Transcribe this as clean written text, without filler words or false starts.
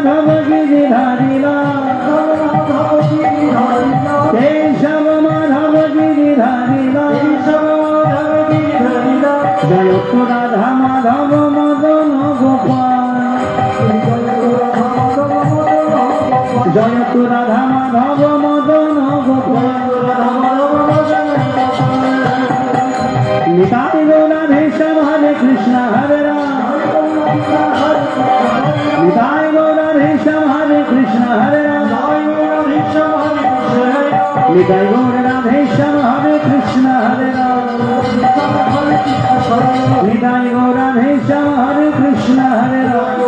মাধব গিরিধারী কেশব মাধব গিরিধারী জয় তো রাধা মাধব মদন গোপাল জয় তো রাধা মাধব মদন গোপাল নিতাই গৌরাধেশম হরে কৃষ্ণ হরে রাম নিতাই গৌরাধেশম হরে কৃষ্ণ হরে রাম নিতাই গৌরাধেশম হরে কৃষ্ণ হরে রাম নিতাই গৌরাধেশম হরে কৃষ্ণ হরে রাম